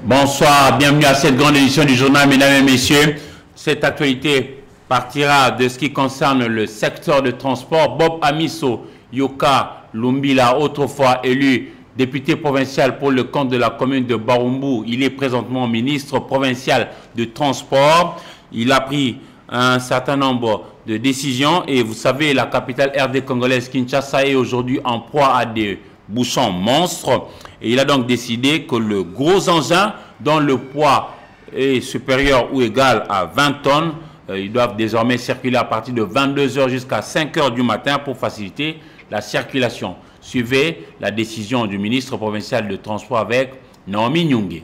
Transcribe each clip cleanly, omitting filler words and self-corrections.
Bonsoir, bienvenue à cette grande édition du journal, mesdames et messieurs. Cette actualité partira de ce qui concerne le secteur de transport. Bob Amiso Yoka Lumbila, autrefois élu député provincial pour le compte de la commune de Barumbu, il est présentement ministre provincial de transport. Il a pris un certain nombre de décisions et vous savez, la capitale RD congolaise Kinshasa est aujourd'hui en proie à des bouchons monstres. Et il a donc décidé que le gros engin dont le poids est supérieur ou égal à 20 tonnes, ils doivent désormais circuler à partir de 22 h jusqu'à 5 h du matin pour faciliter la circulation. Suivez la décision du ministre provincial de transport avec Naomi Nyungé.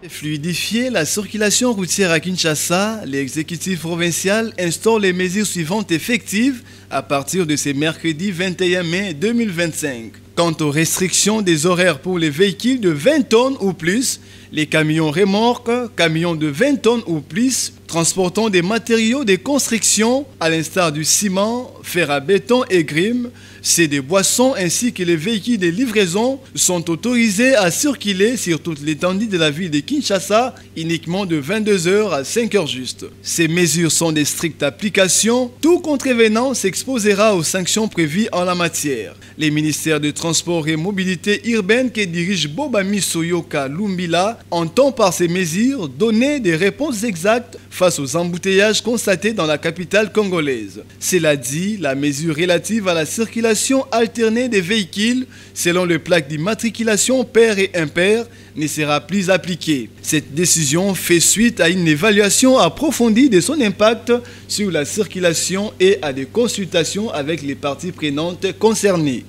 Fluidifier la circulation routière à Kinshasa, l'exécutif provincial instaure les mesures suivantes effectives à partir de ce mercredi 21 mai 2025. Quant aux restrictions des horaires pour les véhicules de 20 tonnes ou plus, les camions remorques, camions de 20 tonnes ou plus, transportant des matériaux de construction, à l'instar du ciment, fer à béton et grime, c'est des boissons ainsi que les véhicules de livraison sont autorisés à circuler sur toute l'étendue de la ville de Kinshasa uniquement de 22 h à 5 h juste. Ces mesures sont de stricte application. Tout contrevenant s'exposera aux sanctions prévues en la matière. Les ministères de Transport et Mobilité urbaine que dirige Bob Amiso Yoka Lumbila entend par ces mesures donner des réponses exactes face aux embouteillages constatés dans la capitale congolaise. Cela dit, la mesure relative à la circulation alternée des véhicules selon les plaques d'immatriculation pair et impair ne sera plus appliquée. Cette décision fait suite à une évaluation approfondie de son impact sur la circulation et à des consultations avec les parties prenantes concernées.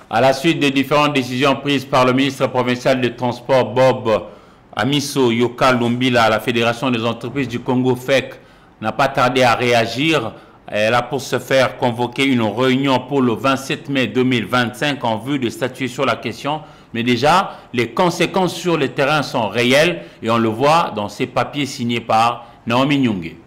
À la suite des différentes décisions prises par le ministre provincial de transport Bob Amiso Yoka Lumbila, la Fédération des entreprises du Congo FEC n'a pas tardé à réagir. Elle a pour ce faire convoqué une réunion pour le 27 mai 2025 en vue de statuer sur la question. Mais déjà, les conséquences sur le terrain sont réelles et on le voit dans ces papiers signés par Naomi Nyungé.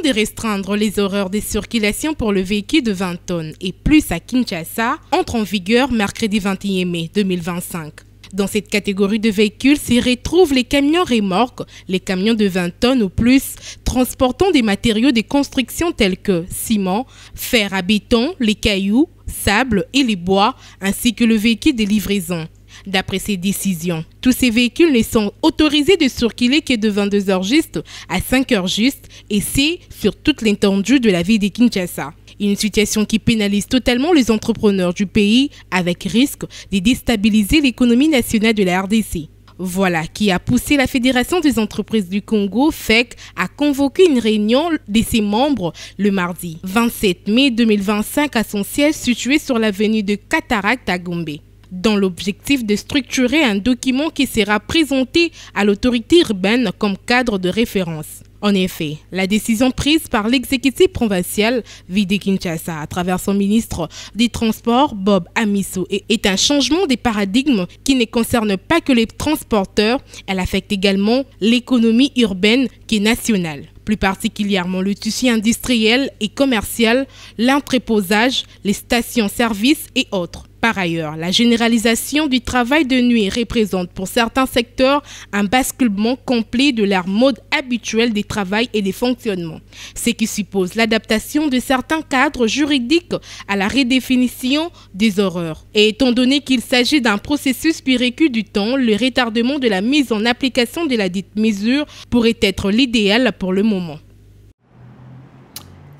De restreindre les horaires de circulation pour le véhicule de 20 tonnes et plus à Kinshasa entre en vigueur mercredi 21 mai 2025. Dans cette catégorie de véhicules s'y retrouvent les camions remorques, les camions de 20 tonnes ou plus, transportant des matériaux de construction tels que ciment, fer à béton, les cailloux, sable et les bois, ainsi que le véhicule de livraison. D'après ces décisions, tous ces véhicules ne sont autorisés de circuler que de 22 h juste à 5 h juste, et c'est sur toute l'étendue de la ville de Kinshasa. Une situation qui pénalise totalement les entrepreneurs du pays avec risque de déstabiliser l'économie nationale de la RDC. Voilà qui a poussé la Fédération des entreprises du Congo, FEC, à convoquer une réunion de ses membres le mardi 27 mai 2025 à son siège situé sur l'avenue de Cataracte à Gombe, dans l'objectif de structurer un document qui sera présenté à l'autorité urbaine comme cadre de référence. En effet, la décision prise par l'exécutif provincial de Kinshasa à travers son ministre des Transports, Bob Amiso, est un changement des paradigmes qui ne concerne pas que les transporteurs, elle affecte également l'économie urbaine qui est nationale. Plus particulièrement le tissu industriel et commercial, l'entreposage, les stations-service et autres. Par ailleurs, la généralisation du travail de nuit représente pour certains secteurs un basculement complet de leur mode habituel de travail et de fonctionnement, ce qui suppose l'adaptation de certains cadres juridiques à la redéfinition des horaires. Et étant donné qu'il s'agit d'un processus qui recule du temps, le retardement de la mise en application de la dite mesure pourrait être l'idéal pour le moment.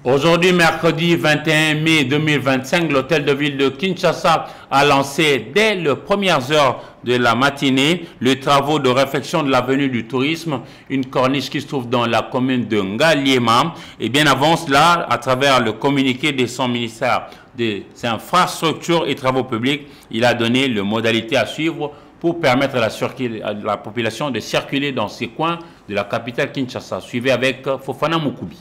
Aujourd'hui, mercredi 21 mai 2025, l'hôtel de ville de Kinshasa a lancé dès les premières heures de la matinée les travaux de réfection de l'avenue du tourisme, une corniche qui se trouve dans la commune de Ngaliema. Et bien avant cela, à travers le communiqué de son ministère des infrastructures et travaux publics, il a donné les modalités à suivre pour permettre à la population de circuler dans ces coins de la capitale Kinshasa. Suivez avec Fofana Moukoubi.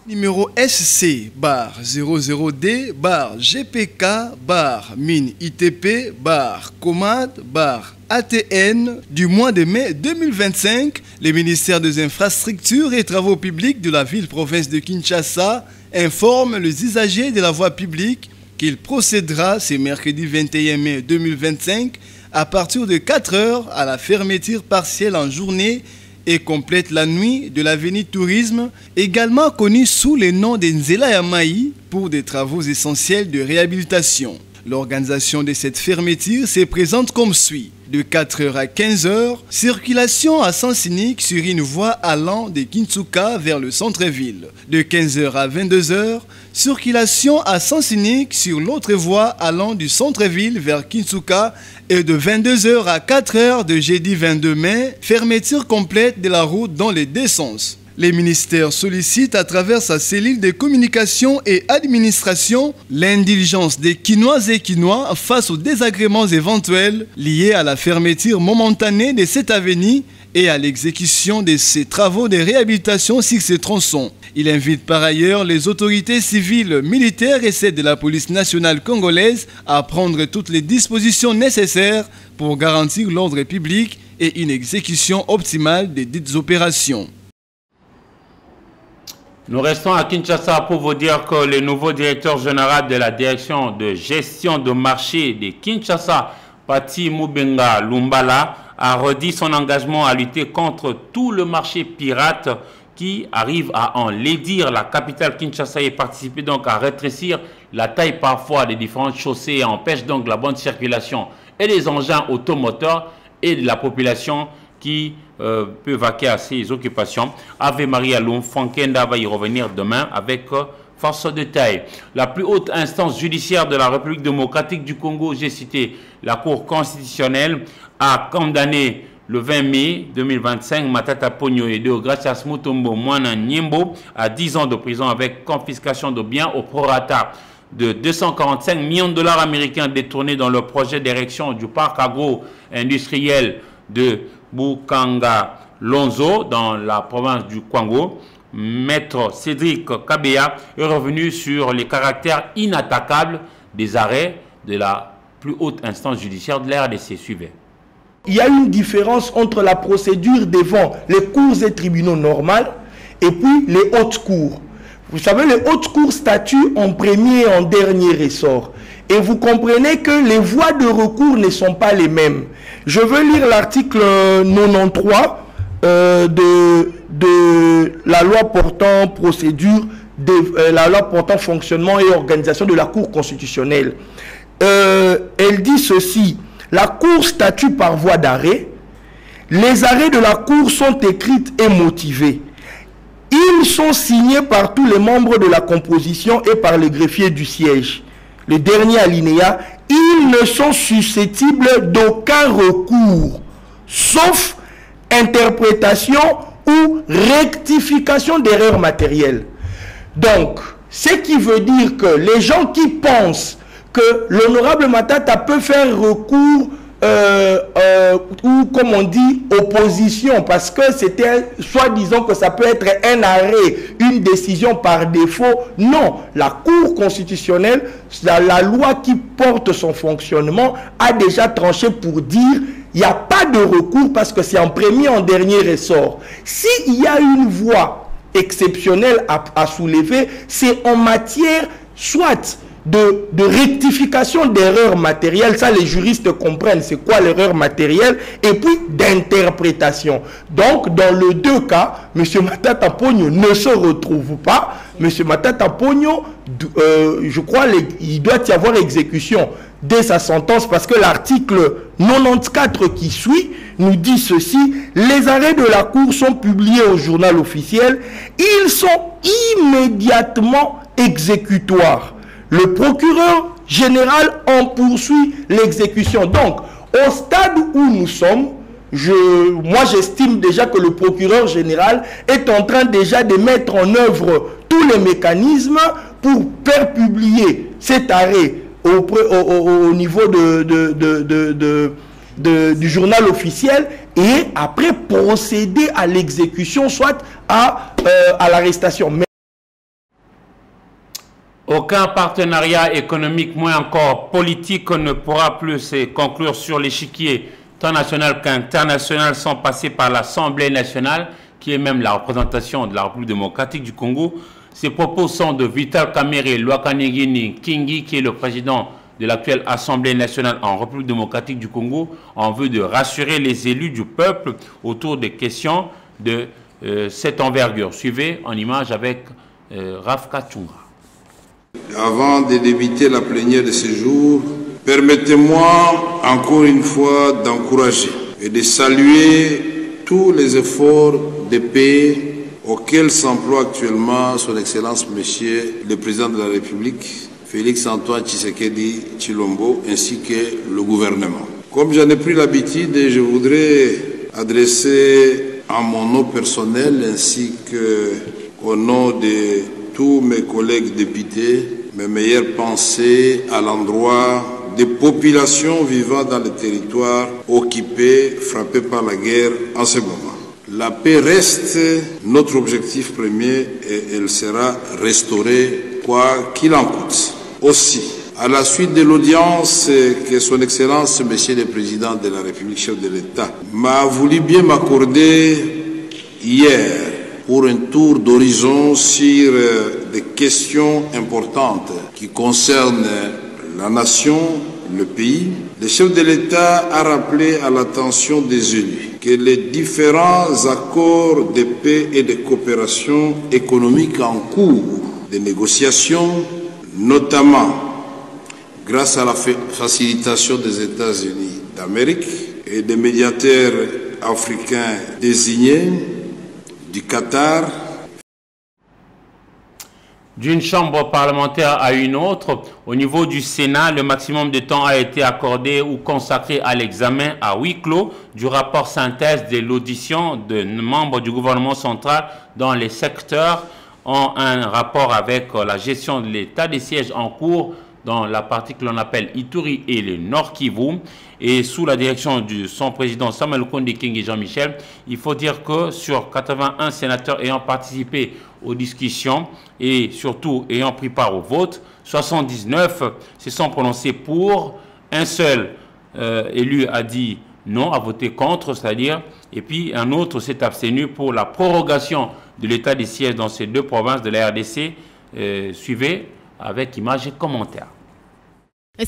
Numéro SC-00D-GPK-MIN-ITP-COMAD-ATN du mois de mai 2025, le ministère des Infrastructures et Travaux publics de la ville-province de Kinshasa informe les usagers de la voie publique qu'il procédera ce mercredi 21 mai 2025 à partir de 4 heures à la fermeture partielle en journée et complète la nuit de l'avenue Tourisme, également connue sous le nom de Nzela Yamaï, pour des travaux essentiels de réhabilitation. L'organisation de cette fermeture se présente comme suit. De 4h à 15h, circulation à sens unique sur une voie allant de Kintsuka vers le centre-ville. De 15h à 22h, circulation à sens unique sur l'autre voie allant du centre-ville vers Kintsuka. Et de 22h à 4h de jeudi 22 mai, fermeture complète de la route dans les deux sens. Les ministères sollicitent à travers sa cellule de communication et administration l'indulgence des Kinoises et Kinois face aux désagréments éventuels liés à la fermeture momentanée de cette avenue et à l'exécution de ces travaux de réhabilitation sur ces tronçons. Il invite par ailleurs les autorités civiles, militaires et celles de la police nationale congolaise à prendre toutes les dispositions nécessaires pour garantir l'ordre public et une exécution optimale des dites opérations. Nous restons à Kinshasa pour vous dire que le nouveau directeur général de la direction de gestion de marché de Kinshasa, Pati Mubenga Lumbala, a redit son engagement à lutter contre tout le marché pirate qui arrive à enlaidir la capitale Kinshasa et participer donc à rétrécir la taille parfois des différentes chaussées et empêche donc la bonne circulation et des engins automoteurs et de la population qui peut vaquer à ses occupations. Ave Maria Loum, Fankenda va y revenir demain avec force de taille. La plus haute instance judiciaire de la République démocratique du Congo, j'ai cité la Cour constitutionnelle, a condamné le 20 mai 2025 Matata Pogno et Gracias Mutombo Mwana Nyembo à 10 ans de prison avec confiscation de biens au prorata de 245 millions de dollars américains détournés dans le projet d'érection du parc agro-industriel de Bukanga Lonzo dans la province du Kwango. Maître Cédric Kabea est revenu sur les caractères inattaquables des arrêts de la plus haute instance judiciaire de la RDC. Suivez. Il y a une différence entre la procédure devant les cours et tribunaux normaux et puis les hautes cours. Vous savez, les hautes cours statuent en premier et en dernier ressort. Et vous comprenez que les voies de recours ne sont pas les mêmes. Je veux lire l'article 93 de la loi portant procédure, la loi portant fonctionnement et organisation de la Cour constitutionnelle. Elle dit ceci: la Cour statue par voie d'arrêt. Les arrêts de la Cour sont écrits et motivés. Ils sont signés par tous les membres de la composition et par les greffiers du siège. Le dernier alinéa, ils ne sont susceptibles d'aucun recours, sauf interprétation ou rectification d'erreurs matérielles. Donc, ce qui veut dire que les gens qui pensent que l'honorable Matata peut faire recours ou comme on dit opposition parce que c'était soi-disant que ça peut être un arrêt, une décision par défaut. Non, la Cour constitutionnelle, la loi qui porte son fonctionnement a déjà tranché pour dire il n'y a pas de recours parce que c'est en premier, en dernier ressort. S'il y a une voie exceptionnelle à soulever, c'est en matière soit de rectification d'erreurs matérielles, ça les juristes comprennent c'est quoi l'erreur matérielle, et puis d'interprétation. Donc dans les deux cas, M. Matata Pogno ne se retrouve pas. M. Matata Pogno, je crois il doit y avoir exécution dès sa sentence parce que l'article 94 qui suit nous dit ceci: les arrêts de la Cour sont publiés au journal officiel, ils sont immédiatement exécutoires. Le procureur général en poursuit l'exécution. Donc, au stade où nous sommes, moi j'estime déjà que le procureur général est en train déjà de mettre en œuvre tous les mécanismes pour faire publier cet arrêt au niveau du journal officiel et après procéder à l'exécution, soit à l'arrestation. Aucun partenariat économique, moins encore politique, ne pourra plus se conclure sur l'échiquier tant national qu'international sans passer par l'Assemblée nationale, qui est même la représentation de la République démocratique du Congo. Ces propos sont de Vital Kamerhe Lwakanigini Kingi, qui est le président de l'actuelle Assemblée nationale en République démocratique du Congo, en vue de rassurer les élus du peuple autour des questions de cette envergure. Suivez en image avec Raf Kachunga. Avant de débuter la plénière de ce jour, permettez-moi encore une fois d'encourager et de saluer tous les efforts de paix auxquels s'emploie actuellement son Excellence Monsieur le Président de la République, Félix-Antoine Tshisekedi Tshilombo, ainsi que le gouvernement. Comme j'en ai pris l'habitude, je voudrais adresser en mon nom personnel ainsi qu'au nom de tous mes collègues députés mes meilleures pensées à l'endroit des populations vivant dans les territoires occupés, frappés par la guerre en ce moment. La paix reste notre objectif premier et elle sera restaurée quoi qu'il en coûte. Aussi, à la suite de l'audience que son Excellence, Monsieur le Président de la République, chef de l'État, m'a voulu bien m'accorder hier pour un tour d'horizon sur des questions importantes qui concernent la nation, le pays, le chef de l'État a rappelé à l'attention des élus que les différents accords de paix et de coopération économique en cours de négociation, notamment grâce à la facilitation des États-Unis d'Amérique et des médiateurs africains désignés, du Qatar. D'une chambre parlementaire à une autre, au niveau du Sénat, le maximum de temps a été accordé ou consacré à l'examen à huis clos du rapport synthèse de l'audition de membres du gouvernement central dans les secteurs ont un rapport avec la gestion de l'état des sièges en cours dans la partie que l'on appelle Ituri et le Nord Kivu. Et sous la direction de son président Samuel Konde Kingi Jean-Michel, il faut dire que sur 81 sénateurs ayant participé aux discussions et surtout ayant pris part au vote, 79 se sont prononcés pour, un seul élu a dit non, a voté contre, c'est-à-dire, et puis un autre s'est abstenu pour la prorogation de l'état des sièges dans ces deux provinces de la RDC. Suivez avec images et commentaires.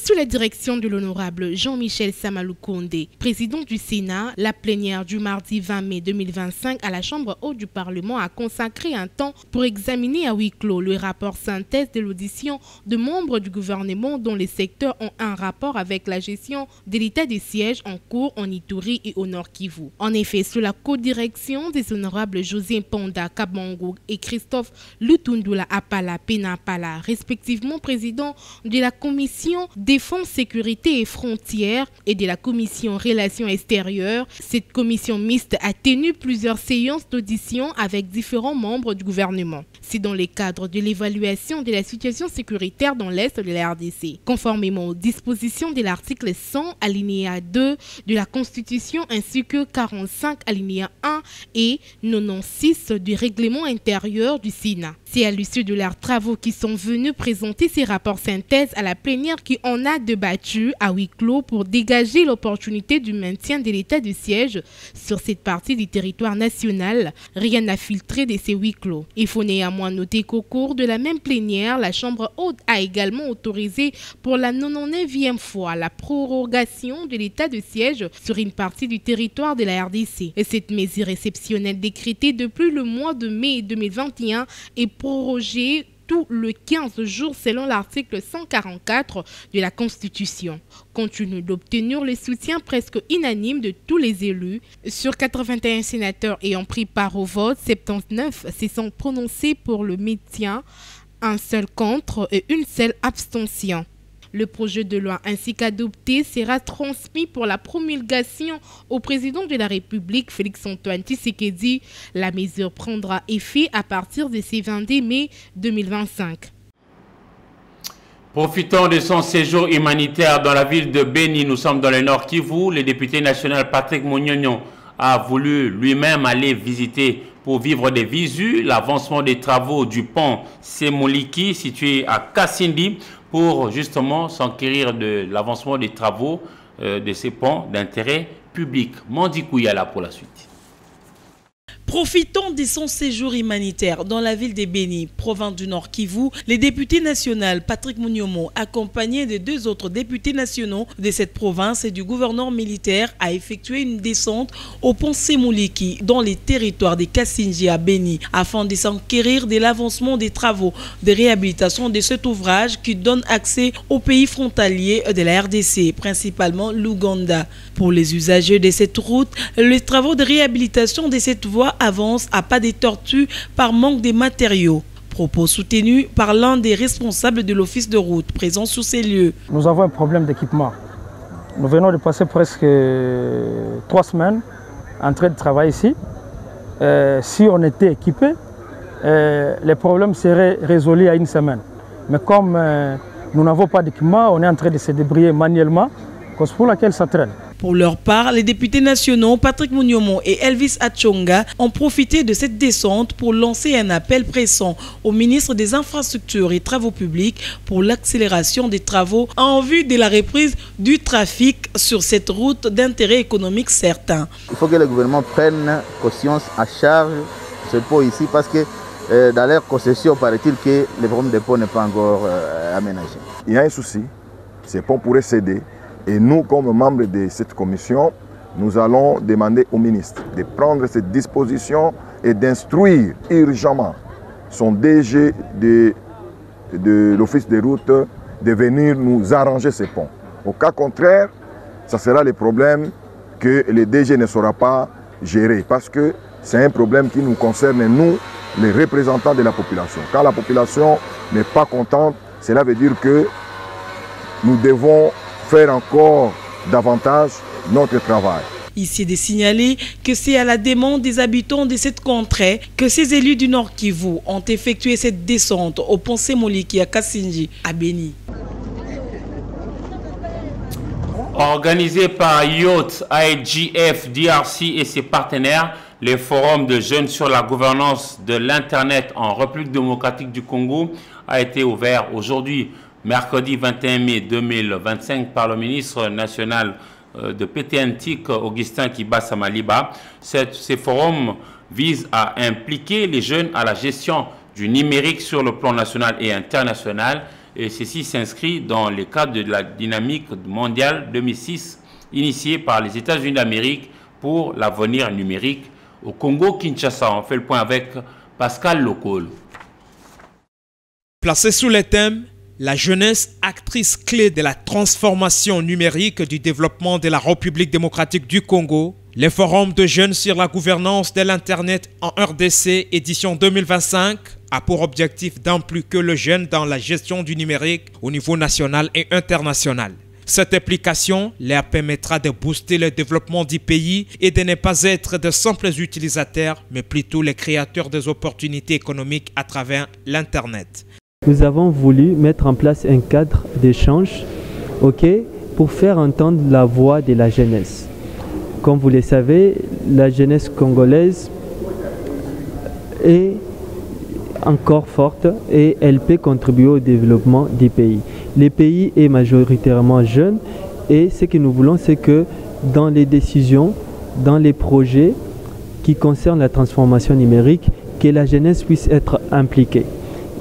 Sous la direction de l'honorable Jean-Michel Samalou Konde, président du Sénat, la plénière du mardi 20 mai 2025 à la Chambre haute du Parlement a consacré un temps pour examiner à huis clos le rapport synthèse de l'audition de membres du gouvernement dont les secteurs ont un rapport avec la gestion de l'état des sièges en cours en Ituri et au Nord Kivu. En effet, sous la co-direction des honorables José Panda Kabango et Christophe Lutundula Apala Penapala, respectivement président de la commission Défense, Sécurité et Frontières et de la Commission Relations Extérieures, cette commission mixte a tenu plusieurs séances d'audition avec différents membres du gouvernement. C'est dans le cadre de l'évaluation de la situation sécuritaire dans l'Est de la RDC. Conformément aux dispositions de l'article 100, alinéa 2 de la Constitution ainsi que 45, alinéa 1 et 96 du règlement intérieur du Sénat. C'est à l'issue de leurs travaux qu'ils sont venus présenter ces rapports synthèse à la plénière qui en a débattu à huis clos pour dégager l'opportunité du maintien de l'état de siège sur cette partie du territoire national. Rien n'a filtré de ces huis clos. Il faut néanmoins noter qu'au cours de la même plénière, la Chambre haute a également autorisé pour la 99e fois la prorogation de l'état de siège sur une partie du territoire de la RDC. Et cette mesure exceptionnelle décrétée depuis le mois de mai 2021 est prorogée tout le 15 jours selon l'article 144 de la Constitution. Compte tenu d'obtenir le soutien presque unanime de tous les élus, sur 81 sénateurs ayant pris part au vote, 79 se sont prononcés pour le maintien, un seul contre et une seule abstention. Le projet de loi ainsi qu'adopté sera transmis pour la promulgation au président de la République, Félix-Antoine Tshisekedi. La mesure prendra effet à partir de ce 22 mai 2025. Profitant de son séjour humanitaire dans la ville de Beni, nous sommes dans le Nord Kivu, le député national Patrick Munyonyo a voulu lui-même aller visiter pour vivre des visus, l'avancement des travaux du pont Semoliki situé à Kassindi pour justement s'enquérir de l'avancement des travaux de ces ponts d'intérêt public. Mandi Kouyala pour la suite. Profitant de son séjour humanitaire dans la ville de Béni, province du Nord Kivu, les députés nationaux Patrick Mouniomo, accompagné de 2 autres députés nationaux de cette province et du gouverneur militaire, a effectué une descente au pont Semoliki dans les territoires de Kassindi à Béni afin de s'enquérir de l'avancement des travaux de réhabilitation de cet ouvrage qui donne accès aux pays frontaliers de la RDC, principalement l'Ouganda. Pour les usagers de cette route, les travaux de réhabilitation de cette voie avancent à pas de tortue par manque de matériaux. Propos soutenus par l'un des responsables de l'office de route présent sur ces lieux. Nous avons un problème d'équipement. Nous venons de passer presque 3 semaines en train de travailler ici. Si on était équipé, les problèmes seraient résolus à 1 semaine. Mais comme nous n'avons pas d'équipement, on est en train de se débrouiller manuellement, cause pour laquelle ça traîne. Pour leur part, les députés nationaux Patrick Mouniomo et Elvis Achonga ont profité de cette descente pour lancer un appel pressant au ministre des Infrastructures et Travaux publics pour l'accélération des travaux en vue de la reprise du trafic sur cette route d'intérêt économique certain. Il faut que le gouvernement prenne conscience à charge ce pont ici parce que dans leur concession, paraît-il que le problème des ponts n'est pas encore aménagé. Il y a un souci, ces ponts pourraient céder. Et nous, comme membres de cette commission, nous allons demander au ministre de prendre cette disposition et d'instruire urgemment son DG de l'Office des routes de venir nous arranger ces ponts. Au cas contraire, ça sera le problème que le DG ne saura pas gérer parce que c'est un problème qui nous concerne, nous, les représentants de la population. Quand la population n'est pas contente, cela veut dire que nous devons faire encore davantage notre travail. Ici de signaler que c'est à la demande des habitants de cette contrée que ces élus du Nord Kivu ont effectué cette descente au pont Semoliki à Kassindi, à Béni. Organisé par Youth, IGF, DRC et ses partenaires, le forum de jeunes sur la gouvernance de l'Internet en République démocratique du Congo a été ouvert aujourd'hui, mercredi 21 mai 2025, par le ministre national de PTNTIC, Augustin Kibasa Maliba. Ces forums visent à impliquer les jeunes à la gestion du numérique sur le plan national et international. Et ceci s'inscrit dans le cadre de la dynamique mondiale 2006 initiée par les États-Unis d'Amérique pour l'avenir numérique au Congo-Kinshasa. On fait le point avec Pascal Lokol. Placé sous le thème « La jeunesse, actrice clé de la transformation numérique du développement de la République démocratique du Congo », le Forum de jeunes sur la gouvernance de l'Internet en RDC édition 2025 a pour objectif d'impliquer le jeune dans la gestion du numérique au niveau national et international. Cette application leur permettra de booster le développement du pays et de ne pas être de simples utilisateurs, mais plutôt les créateurs des opportunités économiques à travers l'Internet. Nous avons voulu mettre en place un cadre d'échange pour faire entendre la voix de la jeunesse. Comme vous le savez, la jeunesse congolaise est encore forte et elle peut contribuer au développement du pays. Le pays est majoritairement jeune et ce que nous voulons, c'est que dans les décisions, dans les projets qui concernent la transformation numérique, que la jeunesse puisse être impliquée.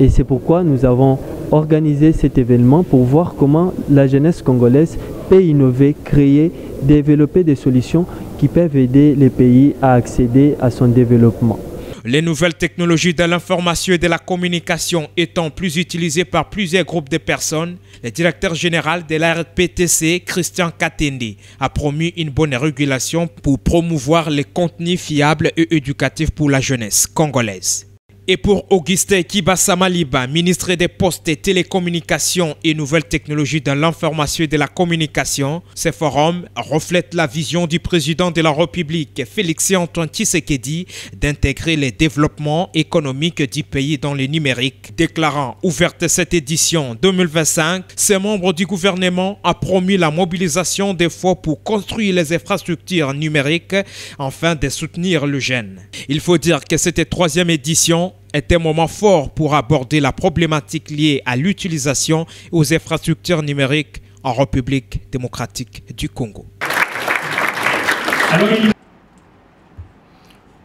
Et c'est pourquoi nous avons organisé cet événement pour voir comment la jeunesse congolaise peut innover, créer, développer des solutions qui peuvent aider les pays à accéder à son développement. Les nouvelles technologies de l'information et de la communication étant plus utilisées par plusieurs groupes de personnes, le directeur général de la RPTC, Christian Katendi, a promu une bonne régulation pour promouvoir les contenus fiables et éducatifs pour la jeunesse congolaise. Et pour Augustin Kibassa Maliba, ministre des Postes et Télécommunications et Nouvelles Technologies de l'Information et de la Communication, ce forum reflète la vision du président de la République, Félix-Antoine Tshisekedi, d'intégrer les développements économiques du pays dans le numérique. Déclarant ouverte cette édition 2025, ce membre du gouvernement a promis la mobilisation des fonds pour construire les infrastructures numériques afin de soutenir le jeune. Il faut dire que cette troisième édition est un moment fort pour aborder la problématique liée à l'utilisation et aux infrastructures numériques en République démocratique du Congo.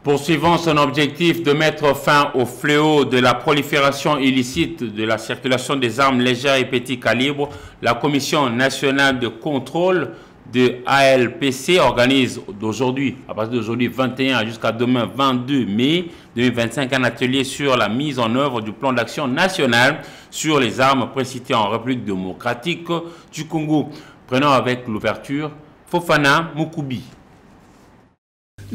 Poursuivant son objectif de mettre fin au fléau de la prolifération illicite de la circulation des armes légères et petits calibres, la Commission nationale de contrôle de ALPC organise d'aujourd'hui, à partir d'aujourd'hui 21 jusqu'à demain 22 mai 2025, un atelier sur la mise en œuvre du plan d'action national sur les armes précitées en République démocratique du Congo. Prenons avec l'ouverture Fofana Mukubi.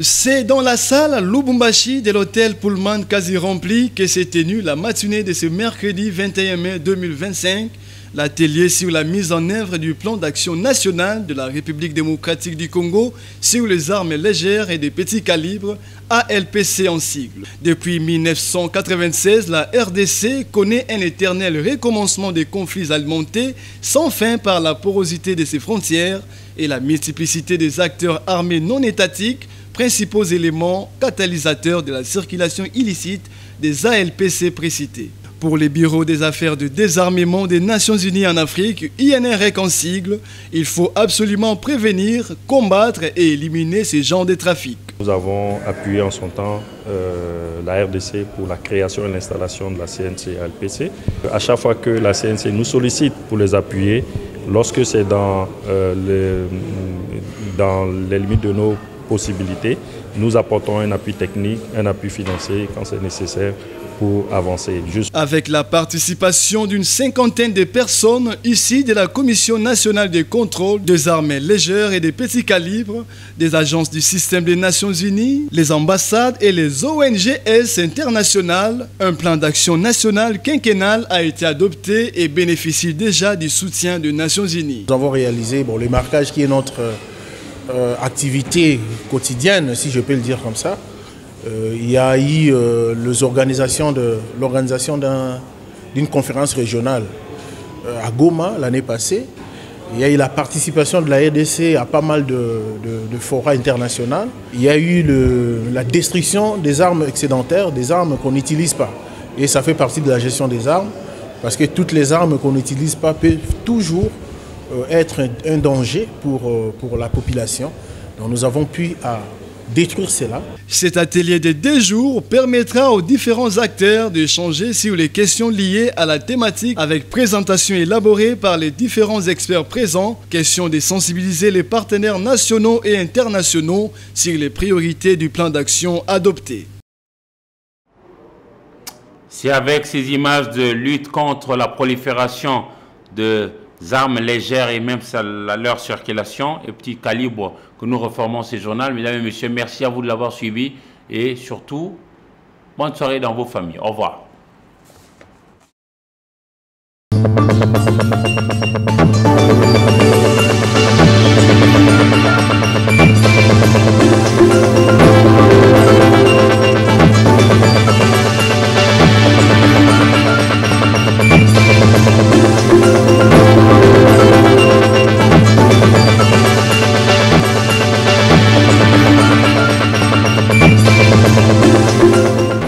C'est dans la salle Lubumbashi de l'hôtel Pullman quasi rempli que s'est tenue la matinée de ce mercredi 21 mai 2025. L'atelier sur la mise en œuvre du plan d'action national de la République démocratique du Congo sur les armes légères et de petits calibres, ALPC en sigle. Depuis 1996, la RDC connaît un éternel recommencement des conflits alimentés sans fin par la porosité de ses frontières et la multiplicité des acteurs armés non étatiques, principaux éléments catalysateurs de la circulation illicite des ALPC précités. Pour les bureaux des affaires de désarmement des Nations Unies en Afrique, INREC en sigle, il faut absolument prévenir, combattre et éliminer ces genres de trafic. Nous avons appuyé en son temps la RDC pour la création et l'installation de la CNC-ALPC. À chaque fois que la CNC nous sollicite pour les appuyer, lorsque c'est dans les limites de nos possibilités, nous apportons un appui technique, un appui financier quand c'est nécessaire pour avancer. Avec la participation d'une cinquantaine de personnes ici de la Commission nationale de contrôle des armes légères et des petits calibres, des agences du système des Nations Unies, les ambassades et les ONGS internationales, un plan d'action national quinquennal a été adopté et bénéficie déjà du soutien des Nations Unies. Nous avons réalisé le marquage qui est notre activité quotidienne, si je peux le dire comme ça. Il y a eu l'organisation d'une conférence régionale à Goma l'année passée. Il y a eu la participation de la RDC à pas mal de forats internationaux. Il y a eu la destruction des armes excédentaires, des armes qu'on n'utilise pas. Et ça fait partie de la gestion des armes, parce que toutes les armes qu'on n'utilise pas peuvent toujours être un danger pour la population. Donc nous avons pu détruire cela. Cet atelier de 2 jours permettra aux différents acteurs d'échanger sur les questions liées à la thématique avec présentation élaborée par les différents experts présents, question de sensibiliser les partenaires nationaux et internationaux sur les priorités du plan d'action adopté. C'est avec ces images de lutte contre la prolifération de armes légères et même leur circulation et petits calibres que nous reformons ce journal. Mesdames et messieurs, merci à vous de l'avoir suivi et surtout, bonne soirée dans vos familles. Au revoir.